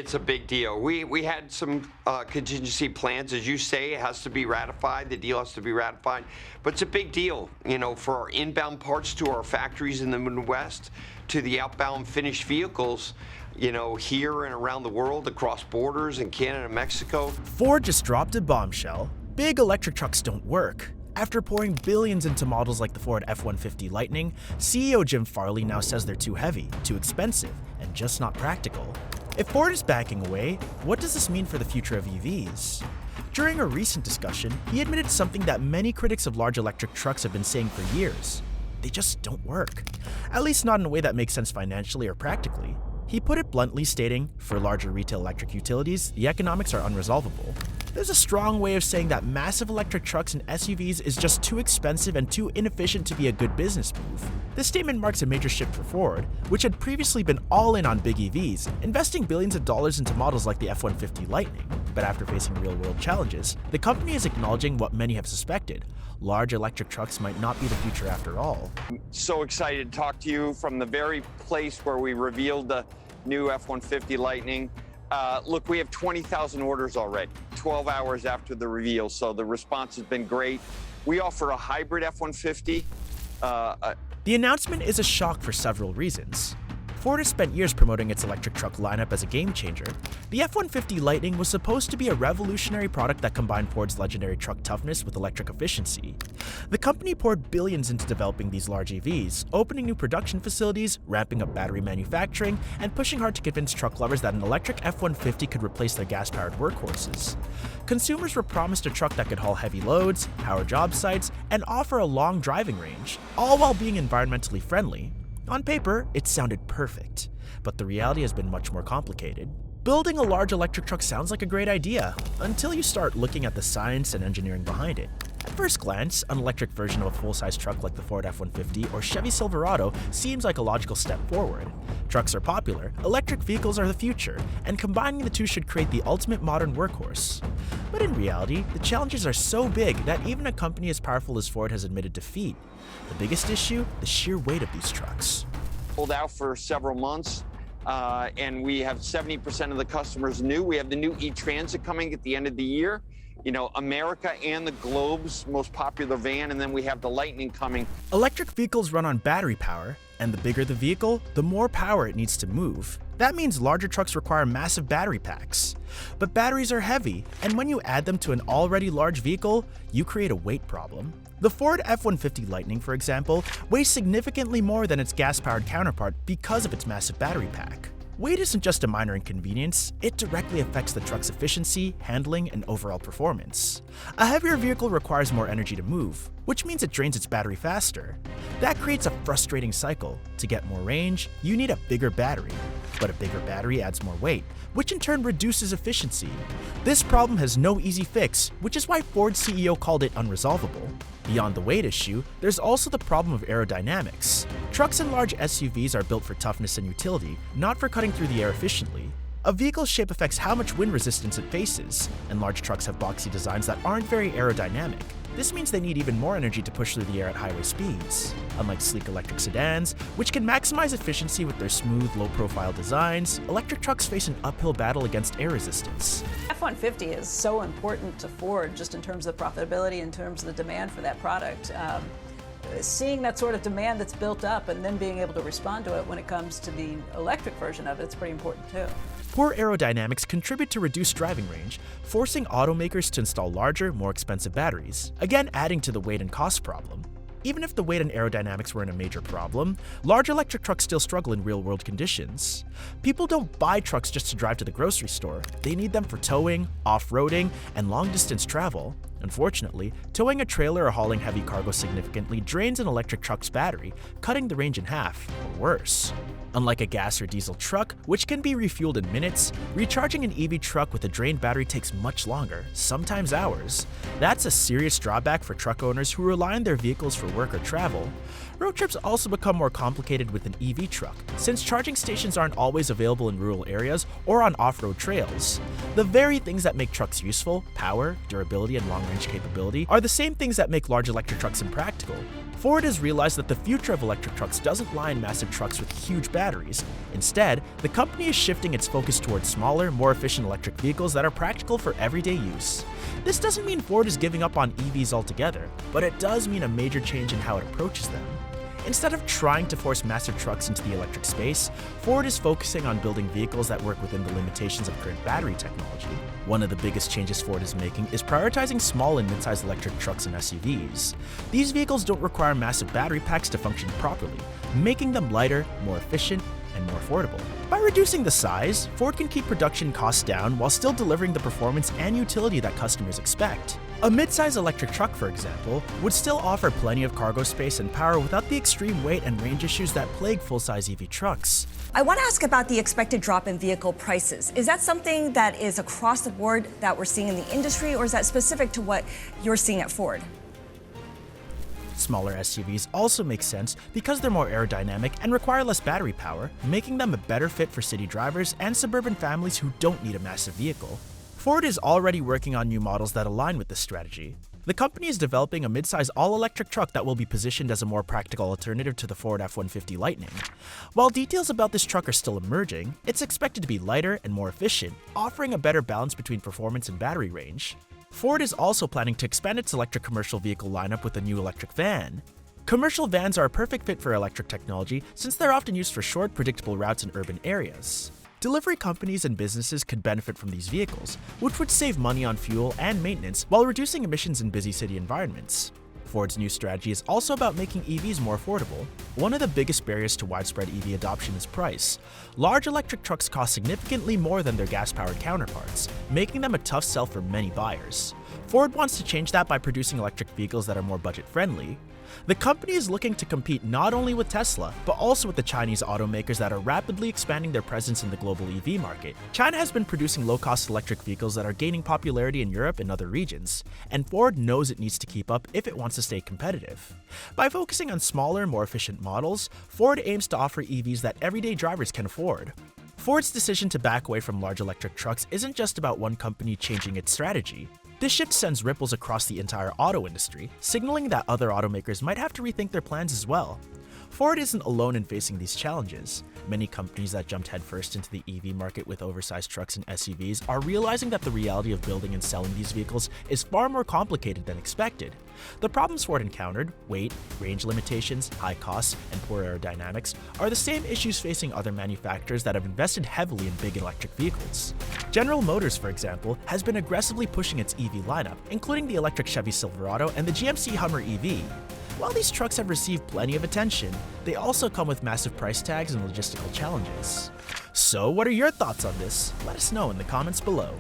It's a big deal. We had some contingency plans. As you say, it has to be ratified. The deal has to be ratified. But it's a big deal, for our inbound parts to our factories in the Midwest, to the outbound finished vehicles, here and around the world, across borders in Canada and Mexico. Ford just dropped a bombshell. Big electric trucks don't work. After pouring billions into models like the Ford F-150 Lightning, CEO Jim Farley now says they're too heavy, too expensive, and just not practical. If Ford is backing away, what does this mean for the future of EVs? During a recent discussion, he admitted something that many critics of large electric trucks have been saying for years. They just don't work. At least not in a way that makes sense financially or practically. He put it bluntly, stating, for larger retail electric utilities, the economics are unresolvable. There's a strong way of saying that massive electric trucks and SUVs is just too expensive and too inefficient to be a good business move. This statement marks a major shift for Ford, which had previously been all in on big EVs, investing billions of dollars into models like the F-150 Lightning. But after facing real-world challenges, the company is acknowledging what many have suspected. Large electric trucks might not be the future after all. So excited to talk to you from the very place where we revealed the new F-150 Lightning. Look, we have 20,000 orders already, 12 hours after the reveal, so the response has been great. We offer a hybrid F-150. The announcement is a shock for several reasons. Ford has spent years promoting its electric truck lineup as a game changer. The F-150 Lightning was supposed to be a revolutionary product that combined Ford's legendary truck toughness with electric efficiency. The company poured billions into developing these large EVs, opening new production facilities, ramping up battery manufacturing, and pushing hard to convince truck lovers that an electric F-150 could replace their gas-powered workhorses. Consumers were promised a truck that could haul heavy loads, power job sites, and offer a long driving range, all while being environmentally friendly. On paper, it sounded perfect, but the reality has been much more complicated. Building a large electric truck sounds like a great idea, until you start looking at the science and engineering behind it. At first glance, an electric version of a full-size truck like the Ford F-150 or Chevy Silverado seems like a logical step forward. Trucks are popular, electric vehicles are the future, and combining the two should create the ultimate modern workhorse. But in reality, the challenges are so big that even a company as powerful as Ford has admitted defeat. The biggest issue? The sheer weight of these trucks. Sold out for several months, and we have 70% of the customers new. We have the new E-Transit coming at the end of the year. America and the globe's most popular van, and then we have the Lightning coming. Electric vehicles run on battery power, and the bigger the vehicle, the more power it needs to move. That means larger trucks require massive battery packs. But batteries are heavy, and when you add them to an already large vehicle, you create a weight problem. The Ford F-150 Lightning, for example, weighs significantly more than its gas-powered counterpart because of its massive battery pack. Weight isn't just a minor inconvenience, it directly affects the truck's efficiency, handling, and overall performance. A heavier vehicle requires more energy to move, which means it drains its battery faster. That creates a frustrating cycle. To get more range, you need a bigger battery. But a bigger battery adds more weight, which in turn reduces efficiency. This problem has no easy fix, which is why Ford's CEO called it unresolvable. Beyond the weight issue, there's also the problem of aerodynamics. Trucks and large SUVs are built for toughness and utility, not for cutting through the air efficiently. A vehicle's shape affects how much wind resistance it faces, and large trucks have boxy designs that aren't very aerodynamic. This means they need even more energy to push through the air at highway speeds. Unlike sleek electric sedans, which can maximize efficiency with their smooth, low-profile designs, electric trucks face an uphill battle against air resistance. F-150 is so important to Ford just in terms of profitability, in terms of the demand for that product. Seeing that sort of demand that's built up and then being able to respond to it when it comes to the electric version of it, it's pretty important too. Poor aerodynamics contribute to reduced driving range, forcing automakers to install larger, more expensive batteries, again adding to the weight and cost problem. Even if the weight and aerodynamics weren't a major problem, large electric trucks still struggle in real-world conditions. People don't buy trucks just to drive to the grocery store. They need them for towing, off-roading, and long-distance travel. Unfortunately, towing a trailer or hauling heavy cargo significantly drains an electric truck's battery, cutting the range in half, or worse. Unlike a gas or diesel truck, which can be refueled in minutes, recharging an EV truck with a drained battery takes much longer, sometimes hours. That's a serious drawback for truck owners who rely on their vehicles for work or travel. Road trips also become more complicated with an EV truck, since charging stations aren't always available in rural areas or on off-road trails. The very things that make trucks useful, power, durability, and long range capability are the same things that make large electric trucks impractical. Ford has realized that the future of electric trucks doesn't lie in massive trucks with huge batteries. Instead, the company is shifting its focus towards smaller, more efficient electric vehicles that are practical for everyday use. This doesn't mean Ford is giving up on EVs altogether, but it does mean a major change in how it approaches them. Instead of trying to force massive trucks into the electric space, Ford is focusing on building vehicles that work within the limitations of current battery technology. One of the biggest changes Ford is making is prioritizing small and mid-sized electric trucks and SUVs. These vehicles don't require massive battery packs to function properly, making them lighter, more efficient, and more affordable. By reducing the size, Ford can keep production costs down while still delivering the performance and utility that customers expect. A mid-size electric truck, for example, would still offer plenty of cargo space and power without the extreme weight and range issues that plague full-size EV trucks. I want to ask about the expected drop in vehicle prices. Is that something that is across the board that we're seeing in the industry, or is that specific to what you're seeing at Ford? Smaller SUVs also make sense because they're more aerodynamic and require less battery power, making them a better fit for city drivers and suburban families who don't need a massive vehicle. Ford is already working on new models that align with this strategy. The company is developing a mid-size all-electric truck that will be positioned as a more practical alternative to the Ford F-150 Lightning. While details about this truck are still emerging, it's expected to be lighter and more efficient, offering a better balance between performance and battery range. Ford is also planning to expand its electric commercial vehicle lineup with a new electric van. Commercial vans are a perfect fit for electric technology since they're often used for short, predictable routes in urban areas. Delivery companies and businesses could benefit from these vehicles, which would save money on fuel and maintenance while reducing emissions in busy city environments. Ford's new strategy is also about making EVs more affordable. One of the biggest barriers to widespread EV adoption is price. Large electric trucks cost significantly more than their gas-powered counterparts, making them a tough sell for many buyers. Ford wants to change that by producing electric vehicles that are more budget-friendly. The company is looking to compete not only with Tesla, but also with the Chinese automakers that are rapidly expanding their presence in the global EV market. China has been producing low-cost electric vehicles that are gaining popularity in Europe and other regions, and Ford knows it needs to keep up if it wants to stay competitive. By focusing on smaller, more efficient models, Ford aims to offer EVs that everyday drivers can afford. Ford's decision to back away from large electric trucks isn't just about one company changing its strategy. This shift sends ripples across the entire auto industry, signaling that other automakers might have to rethink their plans as well. Ford isn't alone in facing these challenges. Many companies that jumped headfirst into the EV market with oversized trucks and SUVs are realizing that the reality of building and selling these vehicles is far more complicated than expected. The problems Ford encountered, weight, range limitations, high costs, and poor aerodynamics, are the same issues facing other manufacturers that have invested heavily in big electric vehicles. General Motors, for example, has been aggressively pushing its EV lineup, including the electric Chevy Silverado and the GMC Hummer EV. While these trucks have received plenty of attention, they also come with massive price tags and logistical challenges. So what are your thoughts on this? Let us know in the comments below.